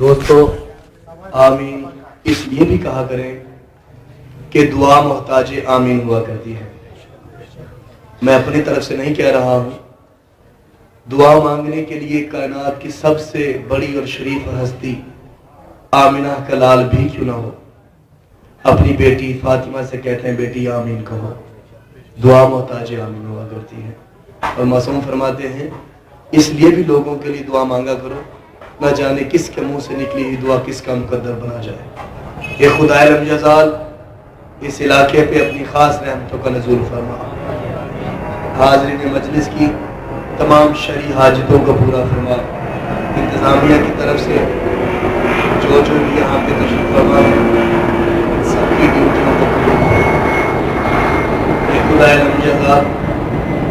دوستو آمین اس لیے بھی کہا کریں کہ دعا محتاج آمین ہوا کرتی ہے. میں اپنی طرف سے نہیں کہہ رہا ہوں. دعا مانگنے کے لیے کائنات کی سب سے بڑی اور شریف ہستی آمینہ کا لال بھی کیوں نہ ہو، اپنی بیٹی فاطمہ سے کہتے ہیں بیٹی آمین کہو. دعا محتاج آمین ہوا کرتی ہے. اور معصوم فرماتے ہیں اس لیے بھی لوگوں کے لیے دعا مانگا کرو، نہ جانے کس کے منہ سے نکلی ہوئی دعا کس کا مقدر بنا جائے. یہ خدائے لم یزال اس علاقے پہ اپنی خاص رحمتوں کا نزول فرما. حاضرین مجلس کی تمام شرعی حاجتوں کو پورا فرما. انتظامیہ کی طرف سے جو بھی یہاں پہ تشریف فرما ہے سب کی ڈیوٹیوں کو پورا. اے خدائے لم یزال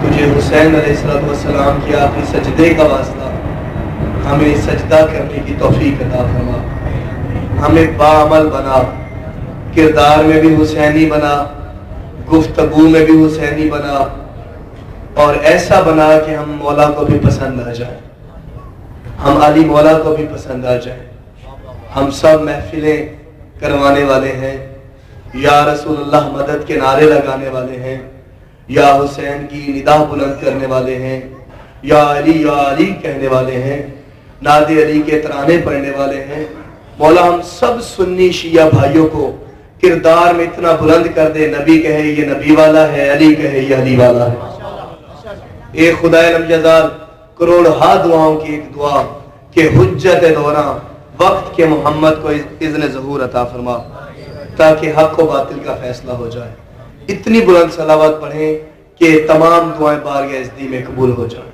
تجھے حسین علیہ السلام کی آخری سجدے کا واسطہ ہمیں سجدہ کرنے کی توفیق عطا فرما. ہمیں باعمل بنا، کردار میں بھی حسینی بنا، گفتگو میں بھی حسینی بنا، اور ایسا بنا کہ ہم مولا کو بھی پسند آ جائیں، ہم علی مولا کو بھی پسند آ جائیں. ہم سب محفلیں کروانے والے ہیں، یا رسول اللہ مدد کے نعرے لگانے والے ہیں، یا حسین کی ندا بلند کرنے والے ہیں، یا علی کہنے والے ہیں، ناد علی کے ترانے پڑھنے والے ہیں. مولا ہم سب سنی شیعہ بھائیوں کو کردار میں اتنا بلند کر دے، نبی کہے یہ نبی والا ہے، علی کہے یہ علی والا ہے. اے خدائے لم یزال کروڑہا دعاؤں کی ایک دعا کہ حجت دوراں وقت کے محمد کو اذن ظہور عطا فرما تاکہ حق و باطل کا فیصلہ ہو جائے. اتنی بلند صلوات پڑھیں کہ تمام دعائیں بارگاہ عزتی میں قبول ہو جائیں.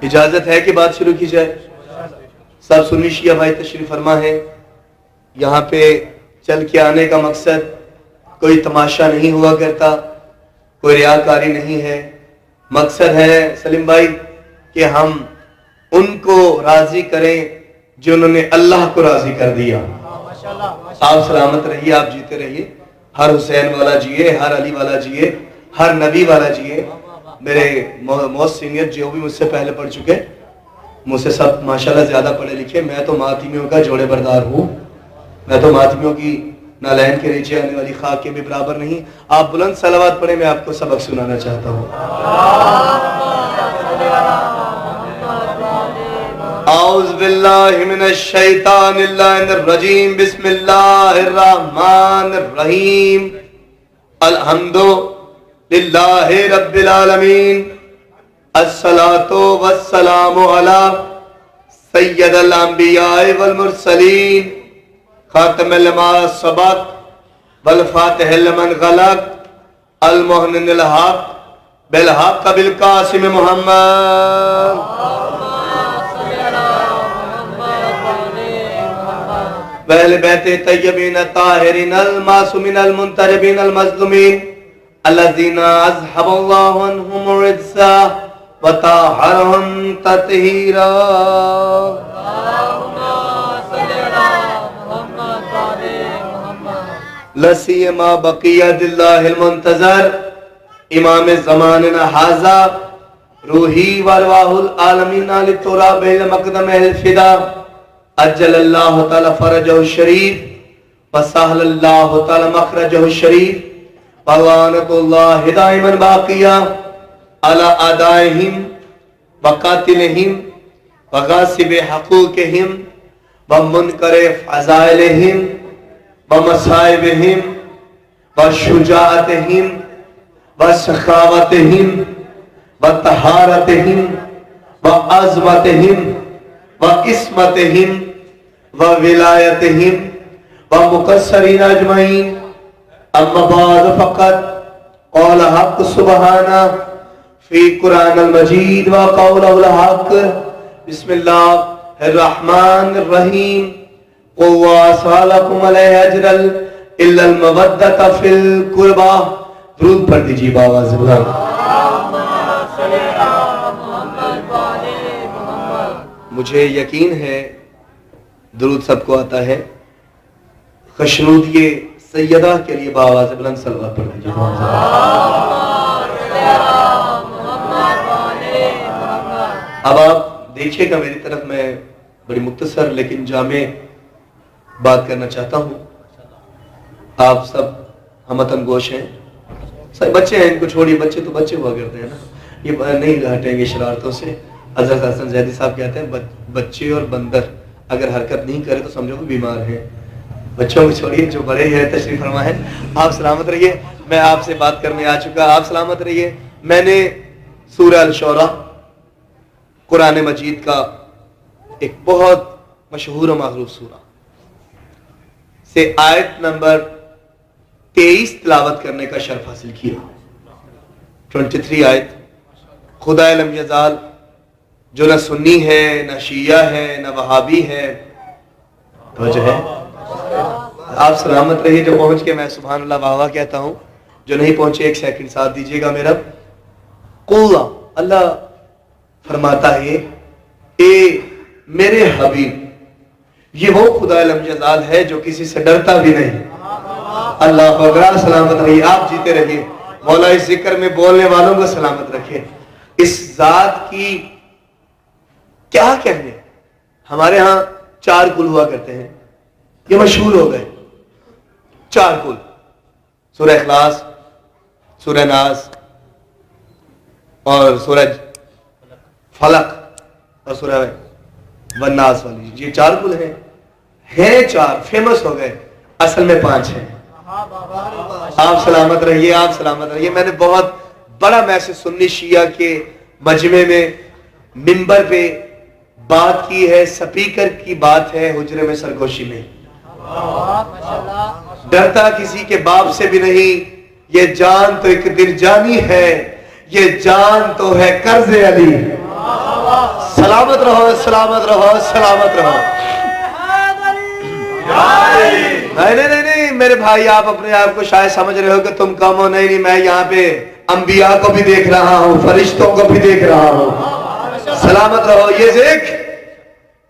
اجازت ہے کہ بات شروع کی جائے؟ سب سنی شیعہ بھائی تشریف فرما ہے. یہاں پہ چل کے آنے کا مقصد کوئی تماشا نہیں ہوا کرتا، کوئی ریاکاری نہیں ہے. مقصد ہے سلیم بھائی کہ ہم ان کو راضی کریں جنہوں نے اللہ کو راضی کر دیا. آپ سلامت رہیے، آپ جیتے رہیے. ہر حسین والا جیے، ہر علی والا جیے، ہر نبی والا جیے. میرے موسٹ سینئر جو بھی مجھ سے پہلے پڑھ چکے، مجھ سے سب ماشاءاللہ زیادہ پڑھے لکھے. میں تو ماتمیوں کا جوڑے بردار ہوں. میں تو ماتمیوں کی نالین کے نیچے آنے والی خاک کے بھی برابر نہیں. آپ بلند صلوات پڑھیں، میں آپ کو سبق سنانا چاہتا ہوں. اعوذ باللہ من الشیطان اللعین الرجیم. بسم اللہ الرحمن الرحیم. الحمد للہ رب العالمین. الصلاۃ والسلام علی سید الانبیاء والمرسلین، خاتم لما سبق والفاتح لمن غلق، المحنن الحق بالحق بالقاسم محمد. وَأَهْلِ بَيْتِ الطَّيِّبِينَ الطَّاهِرِينَ الْمَعْصُومِينَ الْمُنْتَجَبِينَ الْمَظْلُومِينَ الَّذِينَ أَذْهَبَ اللَّهُ عَنْهُمُ الرِّجْسَ وَطَهَّرَهُمْ تَطْهِيرًا. لَسِيَّمَا بَقِيَّةِ اللَّهِ الْمُنْتَظَرِ امام زماننا ھذا روحی وارواح العالمین للتراب المقدم الفدا. اجل اللہ تعالی فرجہ الشریف وسہل اللہ تعالی مخرجہ الشریف. وَلَعْنَةُ اللَّهِ دَائِمًا بَاقِيَةً عَلَىٰ أَعْدَائِهِمْ وَقَاتِلِهِمْ وَغَاصِبِ حُقُوقِهِمْ وَمُنْكِرِ فَضَائِلِهِمْ وَمَصَائِبِهِمْ وَشُجَاعَتِهِمْ وَسَخَاوَتِهِمْ وَطَهَارَتِهِمْ وَعَظْمَتِهِمْ وَقِسْمَتِهِمْ وَوِلَایَتِهِمْ وَمُقَصِّرِينَ أَجْمَعِينَ. اما بعد فقط قال حق سبحانہ فی قرآن المجید وقول الحق. بسم اللہ الرحمن الرحیم. وَوَاسَى لَكُمْ عَلَيْهِ أَجْرًا إِلَّا الْمَوَدَّةَ فِي الْقُرْبَى. درود پڑھ دیجیے باواز بلند. مجھے یقین ہے درود سب کو آتا ہے. خشنودیے سیدہ کے لیے باواز بلند صلوات پڑھ دیجیے. اب آپ دیکھیے گا میری طرف، میں بڑی مختصر لیکن جامع بات کرنا چاہتا ہوں. آپ سب ہمتن گوش ہیں، سب بچے ہیں، ان کو چھوڑیے، بچے تو بچے ہوا کرتے ہیں نا، یہ نہیں ہٹیں گے شرارتوں سے. حضرت حسن زیدی صاحب کہتے ہیں بچے اور بندر اگر حرکت نہیں کرے تو سمجھو کہ بیمار ہیں. بچوں کو چھوڑیے، جو بڑے ہیں تشریف فرما ہے. آپ سلامت رہیے. میں آپ سے بات کرنے آ چکا، آپ سلامت رہیے. میں نے سورہ الشورى قرآن مجید کا ایک بہت مشہور و معروف سورہ سے آیت نمبر 23 تلاوت کرنے کا شرف حاصل کیا. 23 آیت. خدا لم یزال جو نہ سنی ہے، نہ شیعہ ہے، نہ وہابی ہے. توجہ ہے. آپ سلامت رہیے. جو پہنچ کے میں سبحان اللہ واہ واہ کہتا ہوں، جو نہیں پہنچے ایک سیکنڈ ساتھ دیجیے گا میرا. قل اللہ فرماتا ہے اے میرے حبیب، یہ وہ خدا لم یزال ہے جو کسی سے ڈرتا بھی نہیں. اللہ اکبر. سلامت رہیے، آپ جیتے رہیے. مولا اس ذکر میں بولنے والوں کو سلامت رکھے. اس ذات کی کیا کہنے. ہمارے ہاں 4 کل ہوا کرتے ہیں، یہ مشہور ہو گئے. 4 کل: سورہ اخلاص، سورہ ناس اور سورہ فلق اور سورہ والناس والی. یہ 4 کل ہیں 4 فیمس ہو گئے، اصل میں 5 ہیں. آپ سلامت رہیے، آپ سلامت رہیے. میں نے بہت بڑا میسج سنی شیعہ کے مجمع میں منبر پہ بات کی ہے، سپیکر کی بات ہے، حجرے میں سرگوشی میں. ڈرتا کسی کے باپ سے بھی نہیں، یہ جان تو ایک دن جانی ہے، یہ جان تو ہے قرض علی. سلامت رہو، سلامت رہو، سلامت رہو. نہیں میرے بھائی، آپ اپنے آپ کو شاید سمجھ رہے ہو کہ تم کم ہو. نہیں، میں یہاں پہ انبیاء کو بھی دیکھ رہا ہوں، فرشتوں کو بھی دیکھ رہا ہوں. سلامت رہو. یہ ذکر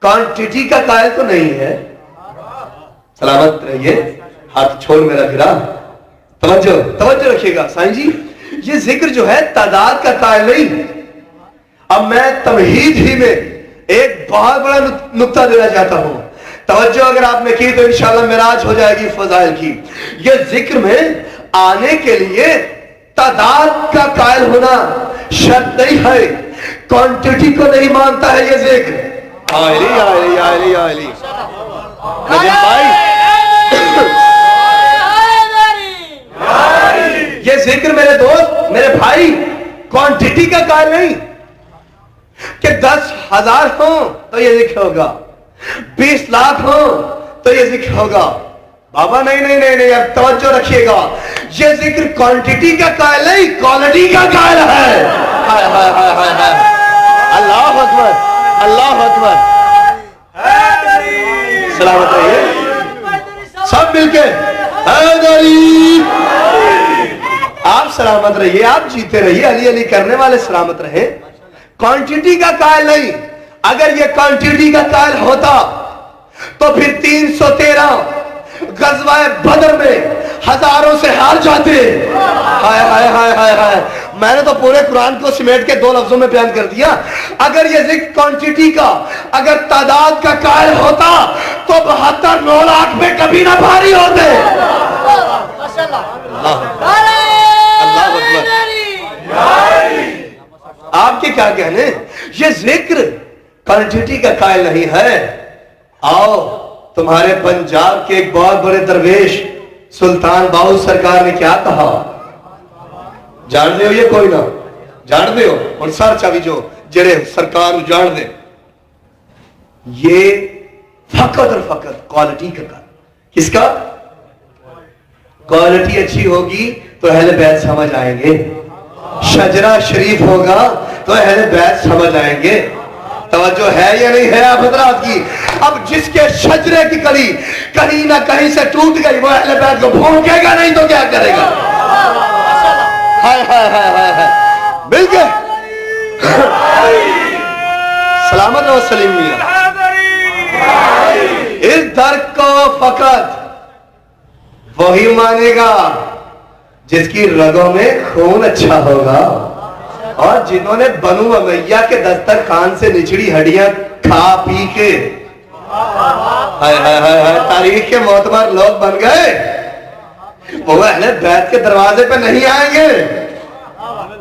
کوانٹٹی کا قائل تو نہیں ہے. سلامت رہیے. ہاتھ چھوڑ میرا گرا. توجہ رکھیے گا سائن جی. یہ ذکر جو ہے تعداد کا قائل نہیں. اب میں تمہید ہی میں ایک بہت بڑا نقطہ دینا چاہتا ہوں. توجہ اگر آپ نے کی تو انشاءاللہ معراج ہو جائے گی فضائل کی. یہ ذکر میں آنے کے لیے تعداد کا قائل ہونا شرط نہیں ہے. کوانٹٹی کو نہیں مانتا ہے یہ ذکر. لیکن بھائی یہ ذکر میرے دوست، میرے بھائی، کوانٹٹی کا قائل نہیں کہ 10,000 ہوں تو یہ ذکر ہوگا، 20 لاکھ ہوں تو یہ ذکر ہوگا. بابا نہیں، اب توجہ رکھیے گا. یہ ذکر کوانٹٹی کا قائل نہیں، کوالٹی کا قائل ہے. اللہ اکبر، اللہ اکبر. سلامت رہیے سب مل کے. آپ سلامت رہیے، آپ جیتے رہیے. علی علی کرنے والے سلامت رہے. کوانٹٹی کا قائل نہیں. اگر یہ کوانٹٹی کا قائل ہوتا تو پھر 313 غزوہ بدر میں ہزاروں سے ہار جاتے. ہائے ہائے ہائے ہائے ہائے. میں نے تو پورے قرآن کو سمیٹ کے 2 لفظوں میں بیان کر دیا. اگر یہ ذکر کوانٹٹی کا، اگر تعداد کا قائل ہوتا تو 72 لاکھ میں کبھی نہ بھاری ہوتے. اللہ اکبر. آپ کے کیا کہنے. یہ ذکر کوانٹٹی کا قائل نہیں ہے. آؤ، تمہارے پنجاب کے ایک بہت بڑے درویش سلطان باہو سرکار نے کیا کہا جان دے ہو. یہ کوئی نہ جان دے ہو اور سر چاوی جو جرے سرکار جان دے. یہ فقط اور فقط کوالٹی کا قائل. کس کا؟ کوالٹی اچھی ہوگی تو اہل بیت سمجھ آئیں گے. شجرہ شریف ہوگا تو اہل بیت سمجھ آئیں گے. توجہ ہے یا نہیں ہے آپ حضرات کی؟ اب جس کے شجرے کی کلی کہیں نہ کہیں سے ٹوٹ گئی وہ اہل بیت کو بھونکے گا نہیں تو کیا کرے گا؟ ہائے ہائے ہائے ہائے ہائے. مل کے سلامت و سلیم میاں. اس درد کو فقط وہی مانے گا جس کی رگوں میں خون اچھا ہوگا. اور جنہوں نے بنو امیہ کے دسترخوان سے نچڑی ہڈیاں کھا پی کے تاریخ کے معتبر لوگ بن گئے، وہ اہل بیت کے دروازے پہ نہیں آئیں گے.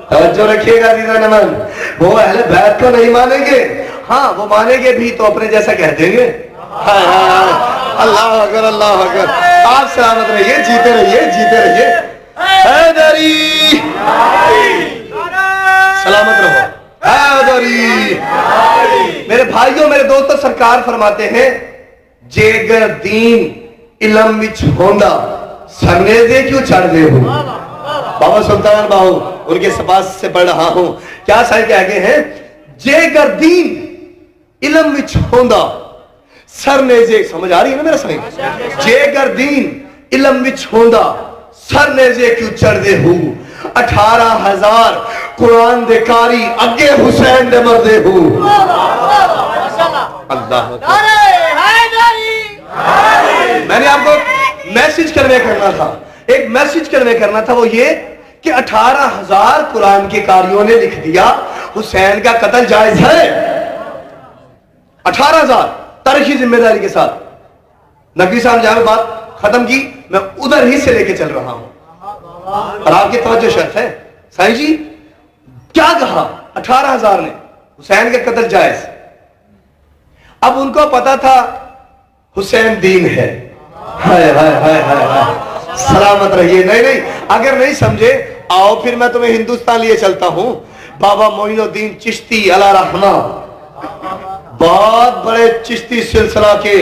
توجہ رکھیے گا عزیزان امان، وہ اہل بیت کو نہیں مانیں گے. ہاں وہ مانیں گے بھی تو اپنے جیسا کہہ دیں گے. اللہ اکبر اللہ اکبر. آپ سلامت رہیے، جیتے رہیے جیتے رہیے. حیدری سلامت رہو. حیدری. میرے بھائیوں میرے دوستوں، سرکار فرماتے ہیں جیگر دین علم وچ ہوندا سرنیزے کیوں چڑھ دے ہو. بابا سلطان باہو ان کے سپاس سے پڑھ رہا ہوں. کیا سائیں کہ آگے ہیں؟ جیگر دین علم وچ ہوندا سرنیزے. سمجھ آ رہی ہے نا میرا سائیں؟ جیگر دین علم وچ ہوندا سرنیزے کیوں چڑھ دے ہو. 18,000 قرآن دے کاری اگے حسین دے مردے ہو. اللہ میں نے آپ کو میسج کنوے کرنا تھا، ایک میسج کنوے کرنا تھا، وہ یہ کہ 18,000 قرآن کے کاریوں نے لکھ دیا حسین کا قتل جائز ہے. 18,000 تاریخی ذمہ داری کے ساتھ. نقوی صاحب جہاں میں بات ختم کی، میں ادھر ہی سے لے کے چل رہا ہوں اور آپ کی توجہ شرط ہے. سائیں جی کیا کہا؟ 18,000 نے حسین کا قتل جائز. اب ان کو پتا تھا حسین دین ہے. ہائے ہائے ہائے ہائے. سلامت رہیے. نہیں اگر نہیں سمجھے آؤ پھر میں تمہیں ہندوستان لیے چلتا ہوں. بابا معین الدین چشتی علیہ رحمہ، بہت بڑے چشتی سلسلہ کے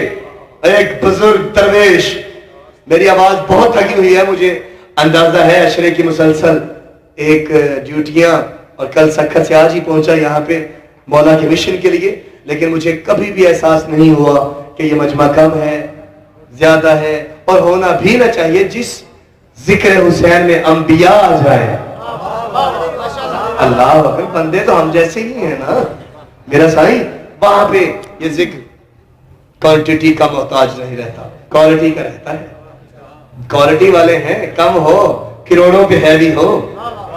ایک بزرگ درویش. میری آواز بہت تھکی ہوئی ہے، مجھے اندازہ ہے عشرے کی مسلسل ایک ڈیوٹیاں، اور کل سکھت سے آج ہی پہنچا یہاں پہ مولا کے مشن کے لیے. لیکن مجھے کبھی بھی احساس نہیں ہوا کہ یہ مجمع کم ہے زیادہ ہے، اور ہونا بھی نہ چاہیے. جس ذکر حسین میں انبیاء آ جائے، اللہ اکبر. بندے تو ہم جیسے ہی ہیں نا میرا سائیں. وہاں پہ یہ ذکر کوانٹٹی کا محتاج نہیں رہتا، کوالٹی کا رہتا ہے. کوالٹی والے ہیں، کم ہو کروڑوں پہ ہیوی ہو.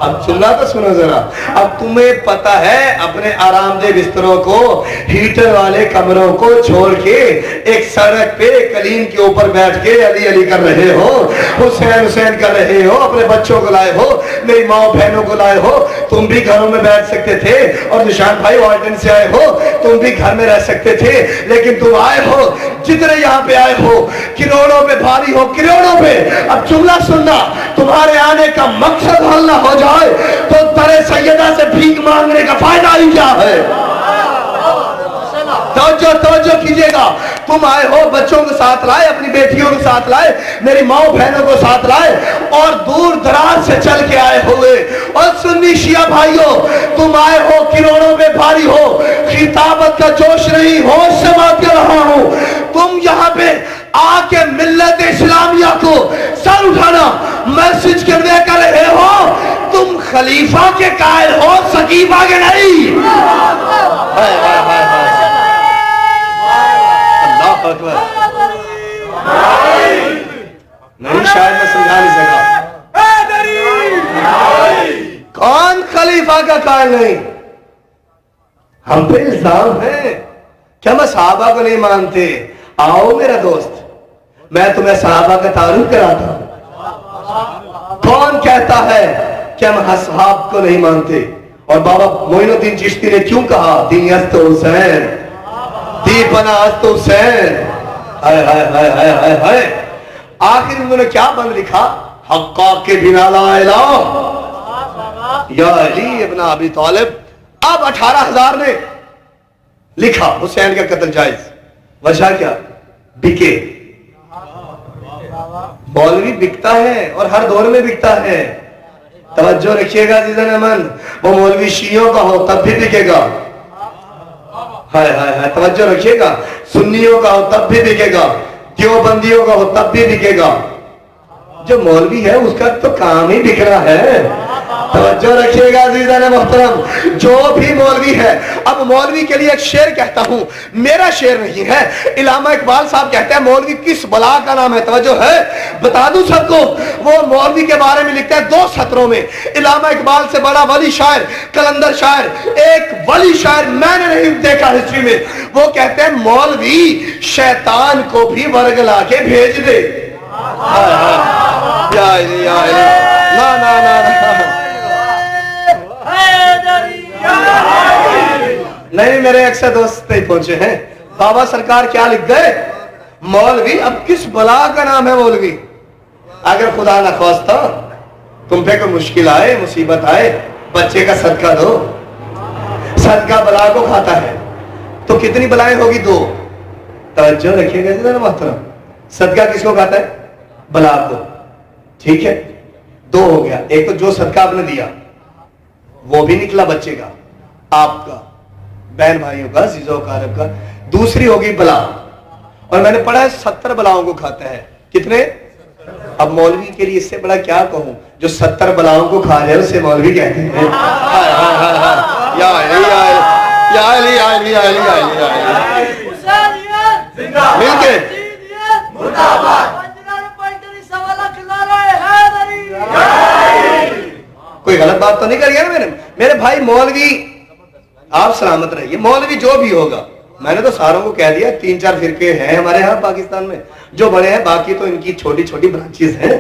اب سننا تو سنو ذرا. اب تمہیں پتا ہے اپنے آرام دہ بستروں کو، ہیٹر والے کمروں کو چھوڑ کے ایک سڑک پہ کلیم کے اوپر بیٹھ کے علی علی کر رہے ہو، حسین حسین کر رہے ہو، اپنے بچوں کو لائے ہو، میری ماں بہنوں کو لائے ہو. تم بھی گھروں میں بیٹھ سکتے تھے، اور نشان بھائی والٹن سے آئے ہو، تم بھی گھر میں رہ سکتے تھے. لیکن تم آئے ہو، جتنے یہاں پہ آئے ہو کروڑوں پہ بھاری ہو، کروڑوں پہ. اب جملہ سننا، تمہارے آنے کا مقصد حل نہ ہو جائے تو در سیدہ سے بھیک مانگنے کا فائدہ ہی کیا ہے؟ توجہ کیجئے گا. تم آئے ہو، بچوں کو ساتھ لائے، اپنی بیٹیوں کو ساتھ لائے، میری ماں بہنوں کو ساتھ لائے، اور دور دراز سے چل کے آئے ہوئے. اور سنی شیعہ بھائیوں، تم آئے ہو کروڑوں میں بھاری ہو، خطابت کا جوش نہیں، ہوش سے بات کر رہا ہوں. تم یہاں پہ آ کے ملت اسلامیہ کو سر اٹھانا میسج کرنے کر رہے ہو. تم خلیفہ کے قائل ہو، سقیفہ کے نہیں. اللہ اکبر. نہیں شاید میں سمجھا نہیں سکا. کون خلیفہ کا قائل نہیں؟ ہم پہ الزام ہے کیا ہم صحابہ کو نہیں مانتے. آؤ میرا دوست، میں تمہیں صحابہ کا تعارف کراتا ہوں. کون کہتا ہے کہ ہم اصحاب کو نہیں مانتے؟ اور بابا معین الدین چشتی نے کیوں کہا دین است حسین، دی بنا است حسین. ہائے ہائے ہائے ہائے ہائے ہائے. آخر انہوں نے کیا بند لکھا؟ حقا کے بنا لا الہ یا علی ابن ابی طالب. اب 18,000 نے لکھا حسین کا قتل جائز. وجہ کیا؟ بکے. مولوی بکتا ہے اور ہر دور میں بکتا ہے. توجہ رکھیے گا عزیزان امان. وہ مولوی شیعوں کا ہو تب بھی بکے گا. ہائے ہائے ہائے. توجہ رکھیے گا. سنیوں کا ہو تب بھی بکے گا، دیوبندیوں کا ہو تب بھی بکے گا. جو مولوی ہے اس کا تو کام ہی بکنا ہے. توجہ رکھیے گا عزیزان محترم، جو بھی مولوی ہے، اب مولوی کے لیے ایک شعر کہتا ہوں، میرا شعر نہیں ہے، علامہ اقبال صاحب کہتے ہیں مولوی کس بلا کا نام ہے، توجہ ہے، بتا دوں سب کو، وہ مولوی کے بارے میں لکھتے ہیں 2 سطروں میں، علامہ اقبال سے بڑا ولی شاعر، قلندر شاعر، ایک ولی شاعر میں نے نہیں دیکھا ہسٹری میں، وہ کہتے ہیں مولوی شیطان کو بھی ورگلا کے بھیج دے۔ نہیں، میرے اکثر دوست نہیں پہنچے ہیں، بابا سرکار کیا لکھ گئے، مولوی اب کس بلا کا نام ہے مولوی، اگر خدا نخواستہ تم پہ کوئی مشکل آئے، مصیبت آئے، بچے کا صدقہ دو، صدقہ بلا کو کھاتا ہے، تو کتنی بلائیں ہوگی؟ 2۔ توجہ رکھیے گا ذرا محترم، صدقہ کس کو کھاتا ہے؟ بلا کو، ٹھیک ہے، 2 ہو گیا، ایک تو جو صدقہ آپ نے دیا وہ بھی نکلا بچے کا، آپ کا، بہن بھائیوں کا، عزیزوں کا، عرب کا، دوسری ہوگی بلا، اور میں نے پڑھا ہے 70 بلاؤں کو کھاتا ہے، کتنے؟ اب مولوی کے لیے اس سے بڑا کیا کہوں، جو 70 بلاؤں کو کھا جائے اسے مولوی کہتے ہیں۔ یا علی یا علی یا علی یا علی یا علی یا علی، مل کے کوئی غلط بات تو نہیں کر گیا نا میرے بھائی، مولوی آپ سلامت رہیے، مولوی جو بھی ہوگا، میں نے تو ساروں کو کہہ دیا، 3-4 فرقے ہیں ہمارے ہاں پاکستان میں جو بڑے ہیں، باقی تو ان کی چھوٹی چھوٹی برانچز ہیں،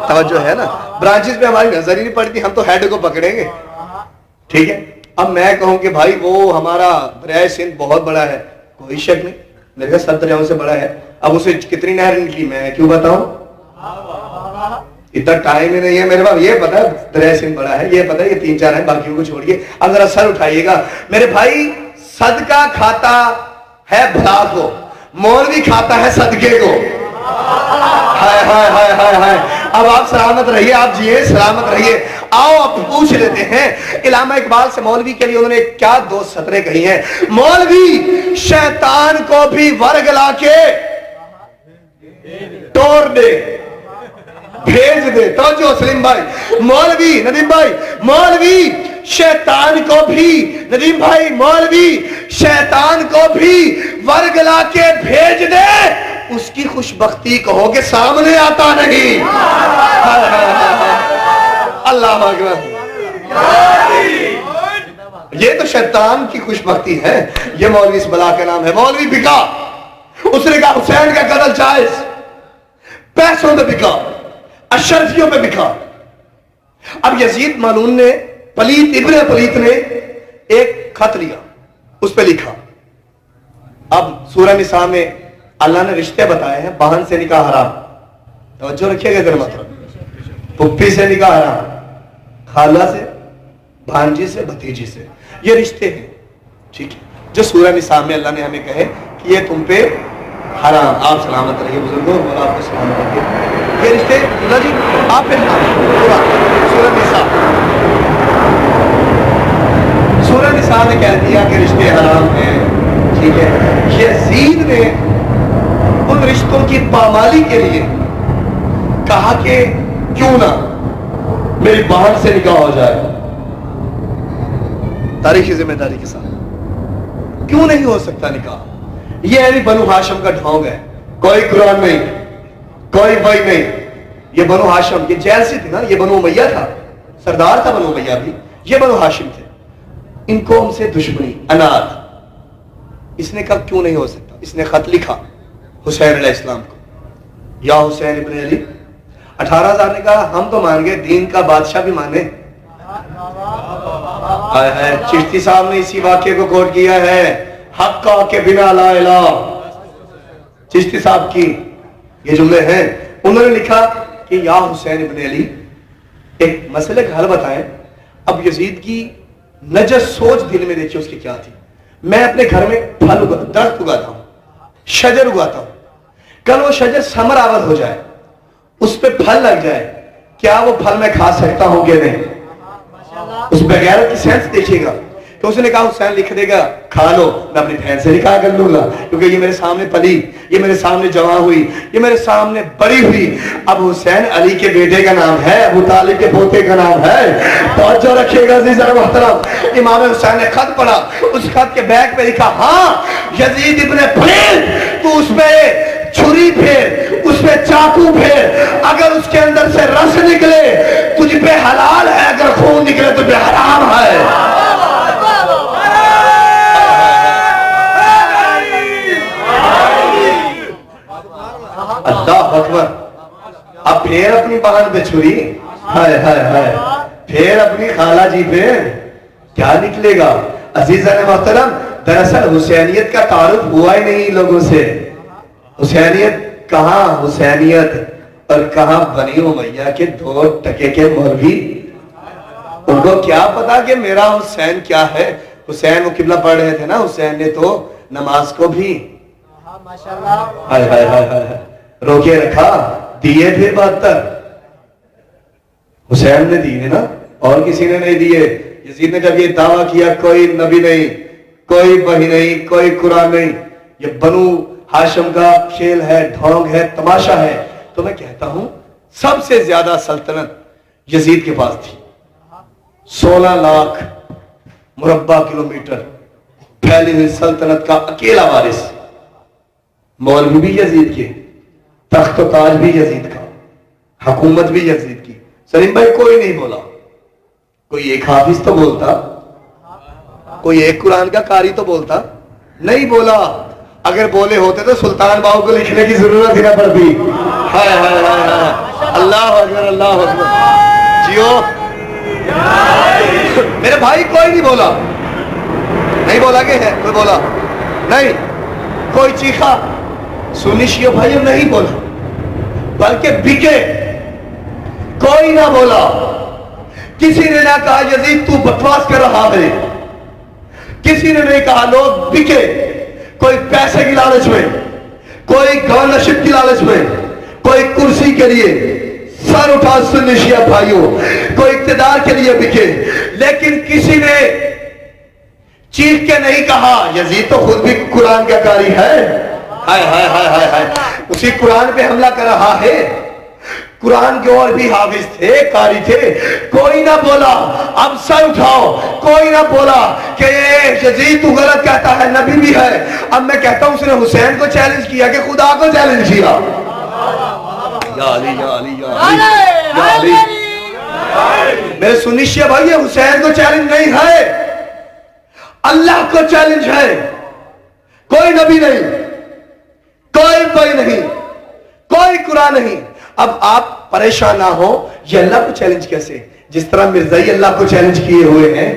توجہ ہے نا، برانچز پہ ہماری نظر ہی نہیں پڑتی، ہم تو ہیڈ کو پکڑیں گے، ٹھیک ہے۔ اب میں کہوں کہ بھائی وہ ہمارا دریائے سندھ بہت بڑا ہے، کوئی شک نہیں، میرے خیال 7 دریاؤں سے بڑا ہے، اب اسے کتنی نہر نکلی میں کیوں بتاؤں، اتنا ٹائم ہی نہیں ہے میرے پاس، یہ پتا ہے دریائے سندھ بڑا ہے، یہ پتا ہے یہ 3-4 ہیں، باقیوں کو چھوڑیے، اب ذرا سر اٹھائیے گا میرے بھائی، صدقہ کھاتا ہے بھلا کو، مولوی کھاتا ہے صدقے کو، ہائے ہائے ہائے ہائے ہائے، اب آپ سلامت رہیے، آپ جیے سلامت رہیے۔ آؤ اب پوچھ لیتے ہیں علامہ اقبال سے مولوی کے لیے انہوں نے کیا 2 سطریں کہی ہیں، مولوی شیطان کو بھی ورگلا کے توڑ دے، بھیج دے، توجہ سلیم بھائی، مولوی ندیم بھائی، مولوی شیطان کو بھی، ندیم بھائی، مولوی شیطان کو بھی ورگلا کے بھیج دے، اس کی خوش بختی کہو کہ سامنے آتا نہیں، اللہ اکبر، یہ تو شیطان کی خوش بختی ہے، یہ مولوی اس بلا کا نام ہے۔ مولوی بکا، اس نے کہا حسین کا قتل جائز، پیسوں پہ بکا، اشرفیوں پہ بکا۔ اب یزید مالون نے، پلیت ابن پلیت نے ایک خط لیا، اس پہ لکھا، اب سورہ نساء میں اللہ نے رشتے بتائے ہیں، بہن سے نکاح حرام، توجہ رکھیے گا ذرا مطلب، پھپھی سے نکاح حرام، خالہ سے، بھانجی سے، بھتیجی سے، یہ رشتے ہیں، ٹھیک ہے، جو سورہ نساء میں اللہ نے ہمیں کہے کہ یہ تم پہ حرام، آپ سلامت رہیے بزرگوں، اور آپ کو سلامت رہیے، یہ رشتے اللہ جی آپ پہ حرام، سورہ نساء، سورہ نساء نے کہہ دیا کہ رشتے حرام ہیں، ٹھیک ہے۔ یزید نے ان رشتوں کی پامالی کے لیے کہا کہ کیوں نہ میری بہن سے نکاح ہو جائے، تاریخی ذمہ داری کے ساتھ، کیوں نہیں ہو سکتا نکاح؟ یہ ہے بنو ہاشم کا ڈھونگ ہے، کوئی قرآن نہیں، کوئی وحی نہیں، یہ بنو ہاشم، یہ جیل سے تھی نا، یہ بنو امیہ تھا، سردار تھا بنو امیہ بھی، یہ بنو ہاشم تھے، ان کو ان سے دشمنی، انات، اس نے کہا کیوں نہیں ہو سکتا، اس نے خط لکھا حسین علیہ السلام کو، یا حسین ابن علی، 18,000 نے کہا ہم تو مان گئے، دین کا بادشاہ بھی مانے، چشتی صاحب نے اسی واقعے کو کوٹ کیا ہے، حق کا کے بنا لا الہ، چشتی صاحب کی یہ جملے ہیں، انہوں نے لکھا کہ یا حسین ابن علی ایک مسئلے کا حل بتائیں۔ اب یزید کی نجس سوچ دل میں دیکھیں اس کی کیا تھی، میں اپنے گھر میں پھل درخت اگاتا ہوں، شجر اگاتا ہوں، کل وہ شجر ثمر آور ہو جائے، اس پہ پھل لگ جائے، کیا وہ پھل میں کھا سکتا ہوں کہ نہیں؟ اس بغیرت کی سینس دیکھیے گا، تو اس نے کہا حسین لکھ دے گا کھا لو، میں اپنی بہن سے نکاح کر لوں گا، کیونکہ یہ میرے سامنے پلی، یہ میرے سامنے جوان ہوئی، یہ میرے سامنے بڑی ہوئی۔ اب حسین علی کے بیٹے کا نام ہے، ابو طالب کے پوتے کا نام ہے۔ توجہ رکھیے گا عزیزان محترم، امام حسین نے خط پڑھا، اس خط کے بیک پہ لکھا ہاں یزید ابن پلیت تو اس میں چھری پھیر، اس میں چاقو پھیر، اگر اس کے اندر سے رس نکلے تجھ پہ حلال ہے، اگر خون نکلے تجھ پہ حرام ہے۔ اللہ اکبر۔ اب پھر اپنی بہن پہ چھری، ہائے ہائے ہائے، پھر اپنی خالہ جی پہ کیا نکلے گا؟ عزیزان محترم، دراصل حسینیت کا تعارف ہوا ہی نہیں لوگوں سے۔ حسینیت کہاں حسینیت اور کہاں بنی امیہ کے 2 ٹکے کے مولوی، ان کو کیا پتا کہ میرا حسین کیا ہے۔ حسین وہ قبلہ پڑھ رہے تھے نا، حسین نے تو نماز کو بھی ہائے ہائے ہائے ہائے روکے رکھا، دیے پھر 72 حسین نے دیے نا، اور کسی نے نہیں دیے۔ یزید نے جب یہ دعویٰ کیا کوئی نبی نہیں، کوئی وحی نہیں، کوئی قرآن نہیں، یہ بنو ہاشم کا کھیل ہے، ڈھونگ ہے، تماشا ہے، تو میں کہتا ہوں سب سے زیادہ سلطنت یزید کے پاس تھی۔ 16 لاکھ مربع کلومیٹر پھیلی ہوئی سلطنت کا اکیلا وارث، مولوی بھی یزید کے، تخت و تاج بھی یزید کا، حکومت بھی یزید کی۔ سلیم بھائی کوئی نہیں بولا، کوئی ایک حافظ تو بولتا، کوئی ایک قرآن کا قاری تو بولتا، نہیں بولا۔ اگر بولے ہوتے تو سلطان باہو کو لکھنے کی ضرورت ہی نہ پڑتی۔ ہائے ہائے ہائے ہائے، اللہ اکبر اللہ اکبر، جیو میرے بھائی، کوئی نہیں بولا، نہیں بولا کہ ہے کوئی بولا نہیں، کوئی چیخا سنی شیعہ بھائیوں نہیں بولا، بلکہ بکے، کوئی نہ بولا۔ کسی نے نہ کہا یزید تو بکواس کر رہا ہے، کسی نے نہیں کہا، لوگ بکے، کوئی پیسے کی لالچ میں، کوئی گورنرشپ کی لالچ میں، کوئی کرسی کے لیے سر اٹھا سنی شیعہ بھائیوں، کوئی اقتدار کے لیے بکے، لیکن کسی نے چیخ کے نہیں کہا یزید تو خود بھی قرآن کا قاری ہے، ہائے ہائے ہائے ہائے ہائے، اسی قرآن پہ حملہ کر رہا ہے۔ قرآن کے اور بھی حافظ تھے، قاری تھے، کوئی نہ بولا۔ اب سر اٹھاؤ، کوئی نہ بولا کہ یزید تو غلط کہتا ہے، نبی بھی ہے۔ اب میں کہتا ہوں اس نے حسین کو چیلنج کیا کہ خدا کو چیلنج کیا۔ یا علی یا علی یا علی یا علی، میرے سنی شیعہ بھائی، حسین کو چیلنج نہیں ہے، اللہ کو چیلنج ہے۔ کوئی نبی نہیں، کوئی وحی نہیں، کوئی قرآن نہیں۔ اب آپ پریشان نہ ہو، یہ اللہ کو چیلنج کیسے؟ جس طرح مرزائی اللہ کو چیلنج کیے ہوئے ہیں،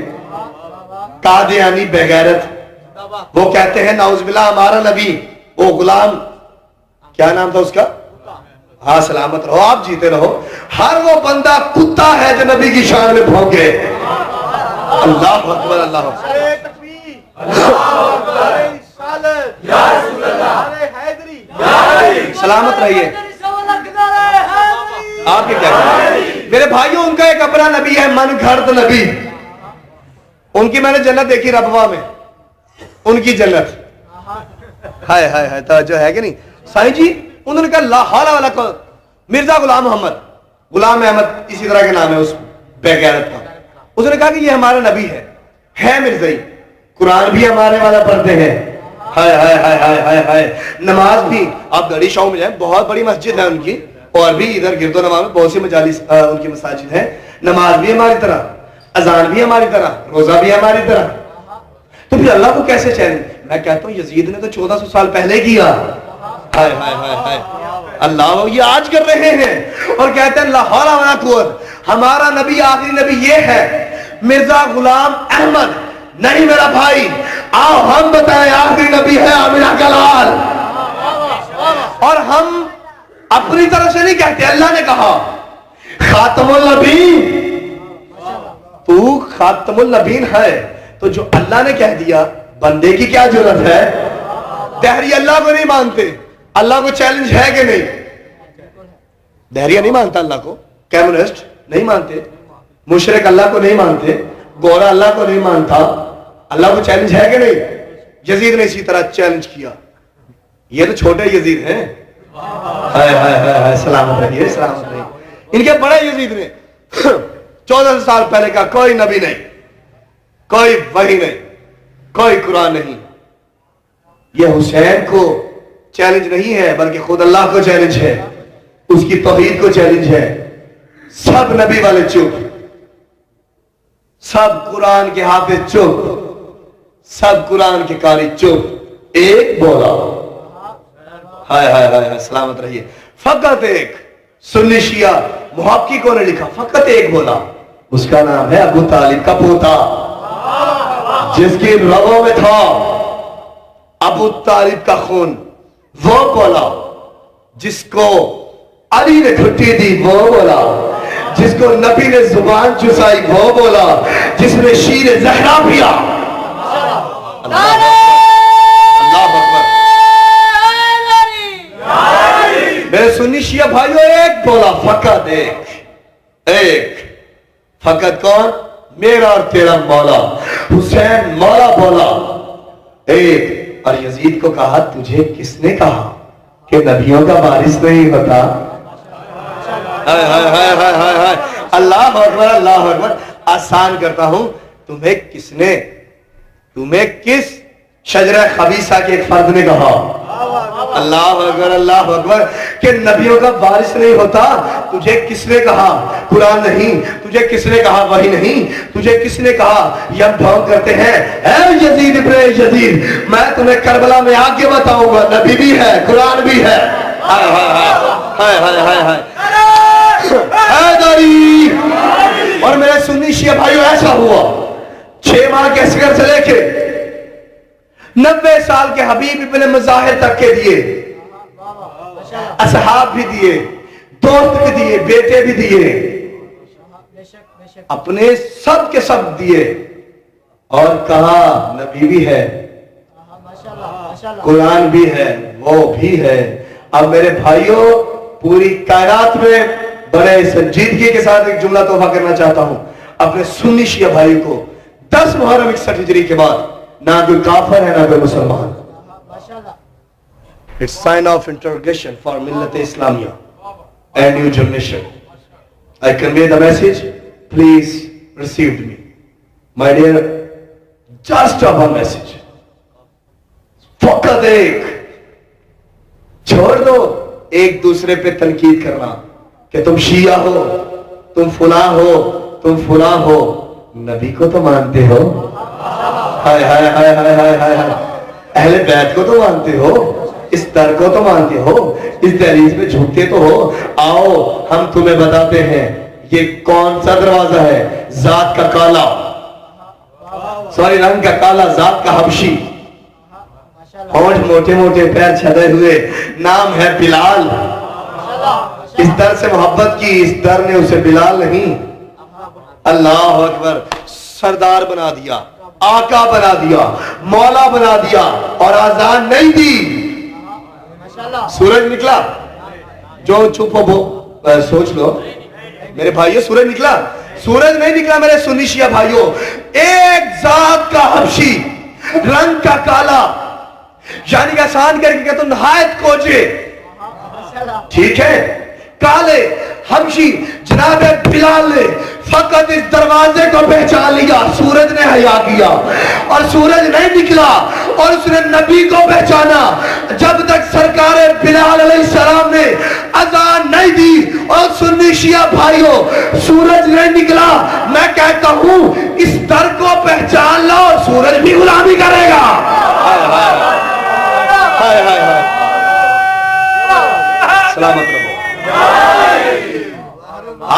قادیانی بغیرت، وہ کہتے ہیں نعوذ باللہ ہمارا نبی وہ غلام، کیا نام تھا اس کا؟ ہاں سلامت رہو، آپ جیتے رہو، ہر وہ بندہ کتا ہے جو نبی کی شان میں بھونکے۔ اللہ اکبر اللہ اکبر، سلامت رہیے۔ آپ کے کیا کہتے؟ میرے بھائیوں، ان کا ایک اپنا نبی ہے، من گھڑت نبی، ان کی میں نے جنت دیکھی ربوہ میں، ان کی جنت، ہائے ہائے ہائے، توجہ ہے کہ نہیں؟ سائیں جی انہوں نے کہا لا حول ولا قوت، مرزا غلام محمد، غلام احمد اسی طرح کے نام ہے اس بے غیرت کا، اس نے کہا کہ یہ ہمارا نبی ہے مرزائی، قرآن بھی ہمارے والا پڑھتے ہیں، ہائے ہائے ہائے ہائے ہائے ہائے، نماز بھی آپ گڑی شاؤ میں جائیں، بہت بڑی مسجد ہے ان کی، اور بھی ادھر گرد و نواح میں بہت سی مجالس ان کی مساجد ہیں، نماز بھی ہماری طرح، اذان بھی ہماری طرح، روزہ بھی ہماری طرح، تو پھر اللہ کو کیسے چیلنج؟ میں کہتا ہوں یزید نے تو 1400 سال پہلے کیا، ہائے ہائے ہائے ہائے، اللہ یہ آج کر رہے ہیں اور کہتے ہیں لا حول ولا قوت، ہمارا نبی آخری نبی یہ ہے مرزا غلام احمد، نہیں میرا بھائی، آؤ ہم بتائیں آخری نبی ہے آمنہ کا لال، اور ہم اپنی طرف سے نہیں کہتے، اللہ نے کہا خاتم النبیین، تو خاتم النبیین ہے، تو جو اللہ نے کہہ دیا بندے کی کیا ضرورت ہے؟ دہری اللہ کو نہیں مانتے، اللہ کو چیلنج ہے کہ نہیں؟ دہریہ نہیں مانتا اللہ کو، کمیونسٹ نہیں مانتے، مشرک اللہ کو نہیں مانتے، گورا اللہ کو نہیں مانتا، اللہ کو چیلنج ہے کہ نہیں؟ یزید نے اسی طرح چیلنج کیا. یہ تو چھوٹے یزید ہیں. سلامت رہیے سلامت رہیے. ان کے بڑے یزید نے 14 سال پہلے کا کوئی نبی نہیں, کوئی وحی نہیں, کوئی قرآن نہیں. یہ حسین کو چیلنج نہیں ہے بلکہ خود اللہ کو چیلنج ہے, اس کی توحید کو چیلنج ہے. سب نبی والے چپ, سب قرآن کے حافظ چپ, سب قرآن کے قاری چپ, ایک بولا. ہائے ہائے ہائے سلامت رہیے. فقط ایک سنی شیعہ محققوں نے لکھا, فقط ایک بولا, اس کا نام ہے ابو طالب کا پوتا, جس کی رگوں میں تھا ابو طالب کا خون. وہ بولا جس کو علی نے گھٹی دی, وہ بولا جس کو نبی نے زبان چسائی, وہ بولا جس نے شیر زہرا پیا. اللہ اکبر. میرے سنی شیعہ بھائیو, ایک بولا, فقط ایک. فقط کون؟ میرا اور تیرا مولا حسین مولا بولا ایک. اور یزید کو کہا, تجھے کس نے کہا کہ نبیوں کا وارث نہیں ہوتا؟ اللہ اکبر اللہ اکبر. آسان کرتا ہوں, تمہیں کس شجرہ خبیثہ کے ایک فرد نے کہا اللہ اکبر کہ نبیوں کا وارث نہیں ہوتا؟ تجھے کس نے کہا؟ قرآن نہیں. تجھے کس نے کہا؟ وحی نہیں. تجھے کس نے کہا؟ یہ ڈھونگ کرتے ہیں. اے یزید ابن یزید, میں تمہیں کربلا میں آگے بتاؤں گا, نبی بھی ہے, قرآن بھی ہے. اور میرے سنی شیعہ بھائیو, ایسا ہوا 6 ماہ کے اصغر سے لے کے 90 سال کے حبیب ابن مظاہر تک کے دیے, اصحاب بھی دیے, دوست بھی دیے, بیٹے بھی دیے, اپنے سب کے سب دیے, اور کہا نبی بھی ہے, قرآن بھی ہے, وہ بھی ہے. اب میرے بھائیوں, پوری کائنات میں بڑے سنجیدگی کے ساتھ ایک جملہ تحفہ کرنا چاہتا ہوں اپنے سنی شیعہ بھائیوں کو. 10 محرم 61 ہجری کے بعد نہ کوئی کافر ہے نہ کوئی مسلمان. It's sign of interrogation for Millat Islamiyya and new generation. I convey the message. Please receive me. My dear, just one message. فقط ایک. چھوڑ دو ایک دوسرے پہ تنقید کرنا کہ تم شیعہ ہو, تم فلاں ہو, تم فلاں ہو. نبی کو تو مانتے ہو, ہائے ہائے ہائے ہائے ہائے ہائے, اہل بیت کو تو مانتے ہو, اس در کو تو مانتے ہو, اس دہلیز میں جھوٹتے تو ہو. آؤ ہم تمہیں بتاتے ہیں یہ کون سا دروازہ ہے. ذات کا کالا, سوری رنگ کا کالا, ذات کا حبشی, ہونٹ موٹے موٹے, پیر چھدے ہوئے, نام ہے بلال. اس در سے محبت کی, اس در نے اسے بلال نہیں, اللہ اکبر, سردار بنا دیا, آقا بنا دیا, مولا بنا دیا, اور آزان نہیں دی. سورج نکلا, جو چپ ہو سوچ لو میرے بھائیو, سورج نکلا؟ سورج نہیں نکلا میرے سنی شیعہ بھائیو. ایک ذات کا حبشی, رنگ کا کالا, یعنی کہ آسان کر کے تو نہایت کوچے, ٹھیک ہے, کالے حبشی جناب بلال نے فقط اس دروازے کو پہچان لیا. سورج نے حیا کیا اور سورج نہیں نکلا, اور اس نے نبی کو پہچانا. جب تک سرکار بلال علیہ السلام نے اذان نہیں دی. اور سنی شیعہ بھائیوں, سورج نہیں نکلا, میں کہتا ہوں اس در کو پہچان لو, سورج بھی غلامی کرے گا. سلامت رہو,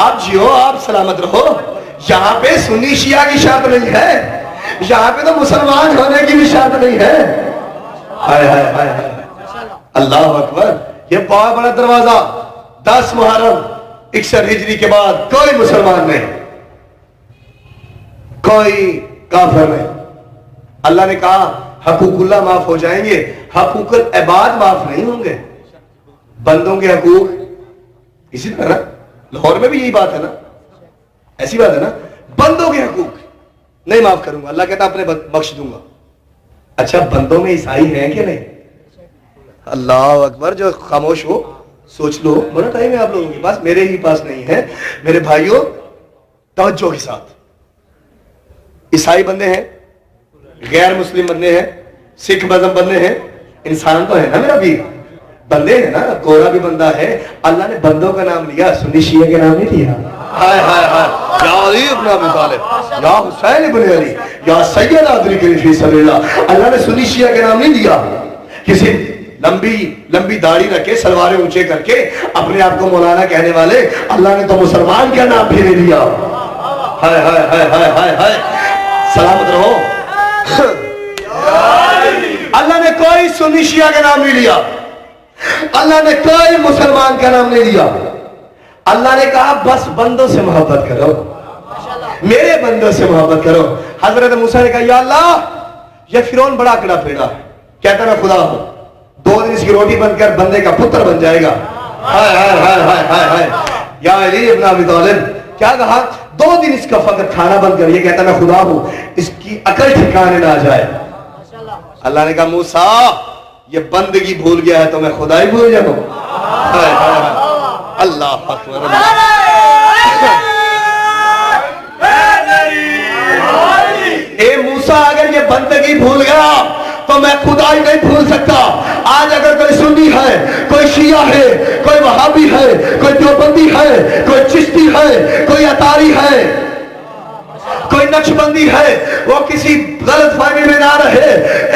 آپ جیو, آپ سلامت رہو. یہاں پہ سنی شیعہ کی شرط نہیں ہے, یہاں پہ تو مسلمان ہونے کی بھی شرط نہیں ہے. اللہ اکبر. یہ بہت بڑا دروازہ. 10 محرم 61 ہجری کے بعد کوئی مسلمان نہیں, کوئی کافر نہیں. اللہ نے کہا حقوق اللہ معاف ہو جائیں گے, حقوق العباد معاف نہیں ہوں گے. بندوں کے حقوق اسی طرح لاہور میں بھی یہی بات ہے نا, ایسی بات ہے نا, بندوں کے حقوق نہیں معاف کروں گا. اللہ کہتا اپنے بخش دوں گا. اچھا بندوں میں عیسائی ہیں کہ نہیں؟ اللہ اکبر. جو خاموش ہو سوچ لو. بڑا ٹائم ہے آپ لوگوں کے پاس, میرے ہی پاس نہیں ہے. میرے بھائیوں توجہ کے ساتھ, عیسائی بندے ہیں, غیر مسلم بندے ہیں, سکھ مذہب بندے ہیں, انسان تو ہے نا میرا بھی, بندے ہیں نا. گورا بھی بندہ ہے. اللہ نے بندوں کا نام لیا, سنی شیعہ کے نام نہیں لیا. ہائے ہائے ہائے, یا علی ابن ابی طالب, یا حسین ابن علی, یا سید ادرکنی فی سبیل اللہ. اللہ نے سنی شیعہ کے نام نہیں لیا. کسی لمبی داڑھی رکھے, سلواریں اونچے کر کے اپنے آپ کو مولانا کہنے والے, اللہ نے تو مسلمان کا نام بھی نہیں لیا. ہائے ہائے ہائے ہائے ہائے ہائے, سلامت رہو. اللہ نے کوئی سنی شیعہ کا نام نہیں لیا. اللہ نے کوئی مسلمان کا نام نہیں لیا. اللہ نے کہا بس بندوں سے محبت کرو, میرے بندوں سے محبت کرو. حضرت موسیٰ نے کہا یا اللہ, یہ فرعون بڑا اکڑا پھیڑا, کہتا میں خدا ہوں, 2 دن اس کی روٹی بن کر بندے کا پتر بن جائے گا. ہائے ہائے ہائے ہائے ہائے ہائے, یا علی ابن ابی طالب, کیا کہا 2 دن اس کا فقط کھانا بند کر, یہ کہتا میں خدا ہوں, اس کی عقل ٹھکانے نہ جائے. اللہ نے کہا موسیٰ یہ بندگی بھول گیا ہے تو میں خدا ہی بھول جاؤں. اللہ اکبر. اے موسیٰ اگر یہ بندگی بھول گیا تو میں خدا ہی نہیں بھول سکتا. آج اگر کوئی سنی ہے, کوئی شیعہ ہے, کوئی وہابی ہے, کوئی دیوبندی ہے, کوئی چشتی ہے, کوئی اطاری ہے, کوئی نقشبندی ہے, وہ کسی غلط فہمی میں نہ رہے.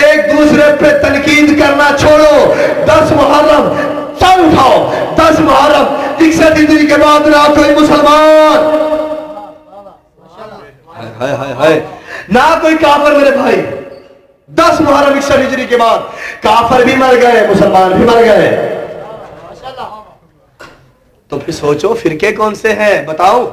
ایک دوسرے پہ تنقید کرنا چھوڑو. 10 محرم سر اٹھاؤ, 10 محرم 61 ہجری کے بعد نہ کوئی مسلمان, نہ کوئی کافر. میرے بھائی 10 محرم 61 ہجری کے بعد کافر بھی مر گئے, مسلمان بھی مر گئے. تو پھر سوچو فرقے کون سے ہیں بتاؤ.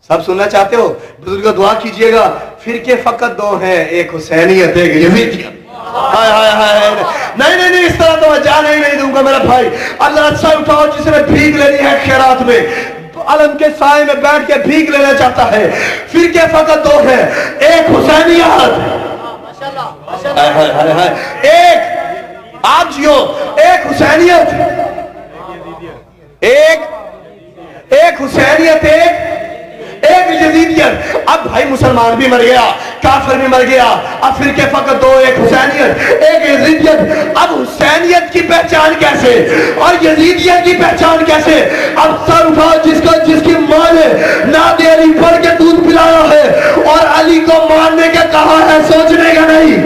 سب سننا چاہتے ہو؟ بزرگوں دعا کیجئے گا. فرقے فقط 2 ہیں, ایک حسینیت, ایک یزیدیت. ہائے ہائے ہائے, نہیں نہیں نہیں, اس طرح تو میں جانے ہی نہیں دوں گا میرا بھائی. اللہ سر اٹھاؤ جس نے بھیک لینی ہے خیرات میں, علم کے سائے میں بیٹھ کے بھیک لینا چاہتا ہے. فرقے فقط 2 ہیں, ایک حسینیت, ایک آپ جیو, ایک حسینیت, ایک حسینیت, ایک یزیدیت. اب بھائی مسلمان بھی مر گیا, کافر بھی مر گیا, اب فرقے فقط 2, ایک حسینیت, ایک یزیدیت. اب حسینیت کی پہچان کیسے اور یزیدیت کی پہچان کیسے؟ اب سر اٹھاؤ جس کی ماں نے ناد علی پڑھ کے دودھ پلایا ہے اور علی کو ماننے کا کہا ہے, سوچنے کا نہیں.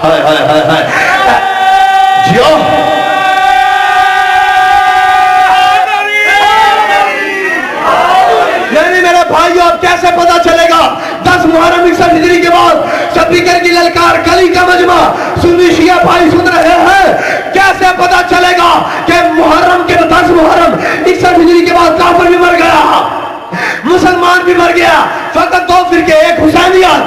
ہائے ہائے ہائے ہائے, جیو. میرے بھائیو اب کیسے پتا چلے گا 10 محرم 61 ہجری کے بعد سپیکر کی للکار, کلی کا مجمع, سنی شیعہ بھائی سن رہے ہیں, کیسے پتا چلے گا کہ محرم کے 10 محرم 61 ہجری کے بعد کافر بھی مر گیا, مسلمان بھی مر گیا. فقط 2 فرقے, ایک حسینیت,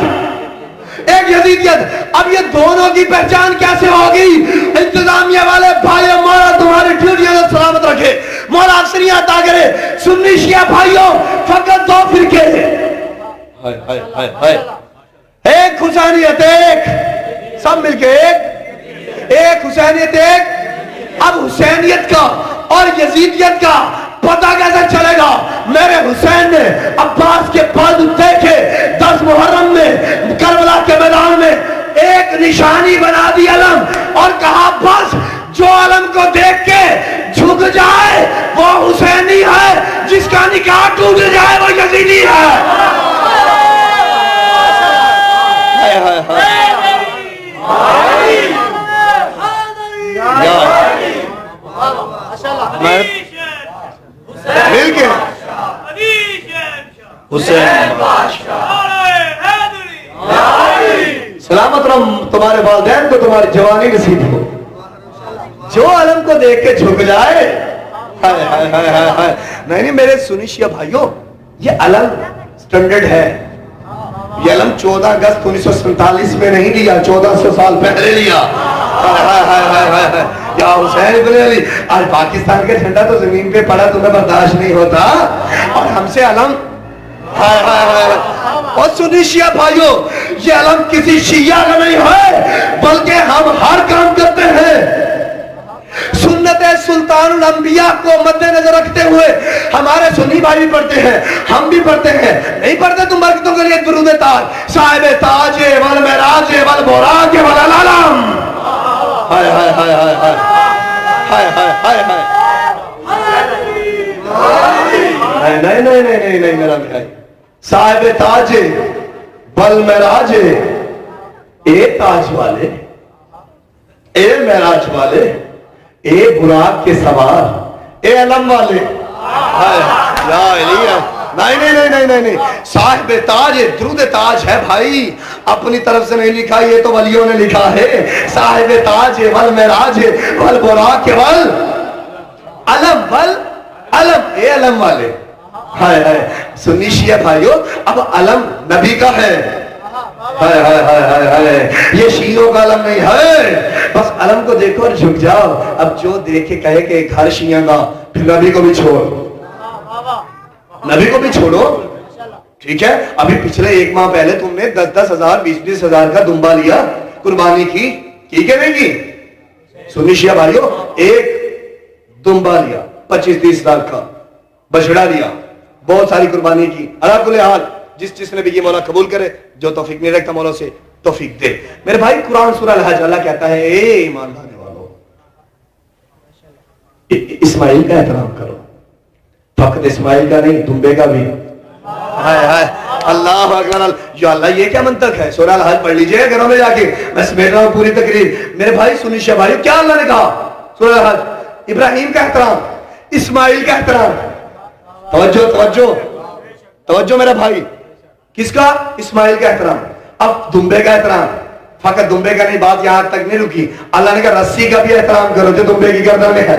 ایک یزیدیت. اب یہ دونوں کی پہچان کیسے ہوگی؟ انتظامیہ والے بھائی مولا تمہاری ڈیوٹیاں سلامت رکھے, مولا افسریاں عطا کرے. سنی شیعہ بھائیوں فقط 2 فرقے, ایک حسینیت, ایک سب مل کے ایک حسینیت, ایک. اب حسینیت کا اور یزیدیت کا پتہ کیسے چلے گا؟ میرے حسین نے عباس کے پاد دیکھے 10 محرم میں کربلا کے میدان میں, ایک نشانی بنا دی علم, اور کہا بس جو علم کو دیکھ کے جھک جائے وہ حسینی ہے, جس کا نکاح ٹوٹ جائے وہ یزیدی ہے. مل کے حسین سلامت رہو, تمہارے والدین کو تمہاری جوانی نصیب ہو. جو علم کو دیکھ کے جھک جائے, نہیں میرے سنی شیعہ بھائیوں, یہ علم سٹینڈرڈ ہے. یہ علم 14 اگست 1947 میں نہیں لیا, 1400 سال پہلے لیا. یا حسین ابن علی, آج پاکستان کے جھنڈا تو زمین پہ پڑا, تمہیں برداشت نہیں ہوتا, اور ہم سے علم اور سنی شیعہ بھائیوں، یہ علم کسی شیعہ کا نہیں ہے، بلکہ ہم ہر کام کرتے ہیں سنت سلطان الانبیاء کو مد نظر رکھتے ہوئے۔ ہمارے سنی بھائی بھی پڑھتے ہیں، ہم بھی پڑھتے ہیں، نہیں پڑھتے تم برکتوں کے لیے درود تاج، صاحب تاج والمعراج والبراق والعلم۔ ہائے ہائے ہائے ہائے ہائے ہائے ہائے ہائے ہائے، نہیں نہیں نہیں نہیں نہیں میرا بھائی، صاحب تاج والمعراج، اے تاج والے، اے معراج والے، اے براق کے سوار، اے علم والے، نہیں نہیں نہیں نہیں نہیں، صاحب تاج، درود تاج ہے بھائی، اپنی طرف سے نہیں لکھا، یہ تو ولیوں نے لکھا ہے، صاحب تاج والمعراج والبراق والعلم والعلم، اے علم والے۔ ہائے ہائے، سنی شیعہ بھائیو، اب علم نبی کا ہے، ہائے ہائے ہائے ہائے ہائے، یہ شیعوں کا علم نہیں ہے، بس علم کو دیکھو اور جھک جاؤ۔ اب جو دیکھے کہے کہ ایک گھر شیعہ کا، پھر نبی کو بھی چھوڑ، نبی کو بھی چھوڑو، ٹھیک ہے؟ ابھی پچھلے ایک ماہ پہلے تم نے 10-10 ہزار 20-20 ہزار کا دمبا لیا، قربانی کی کہ نہیں کی؟ سنی شیعہ بھائیو، ایک دمبا لیا 25-30 ہزار کا، بچڑا لیا، بہت ساری قربانی کی۔ اللہ کل حال جس نے بھی یہ مولا قبول کرے، جو توفیق نہیں رکھتا مولا سے توفیق دے۔ میرے بھائی، قرآن سورہ الحج اللہ کہتا ہے، اے ایمان لانے والو، اسماعیل کا احترام کرو، فقط اسماعیل کا نہیں، دمبے کا بھی۔ ہائے ہائے، اللہ اکبر، یا اللہ، یہ کیا منطق ہے؟ سورہ الحج پڑھ لیجئے گھروں میں جا کے، میں سمیٹ رہا ہوں پوری تقریر۔ میرے بھائی سنی شیعہ بھائی، کیا اللہ نے کہا سورہ الحج؟ ابراہیم کا احترام، اسماعیل کا احترام، توجہ توجہ توجہ میرا بھائی، کس کا؟ اسماعیل کا احترام۔ اب دمبے کا احترام، فقط دمبے کا نہیں، بات یہاں تک نہیں رکی، اللہ نے کہا رسی کا بھی احترام کرو جو دمبے کی گردن میں ہے۔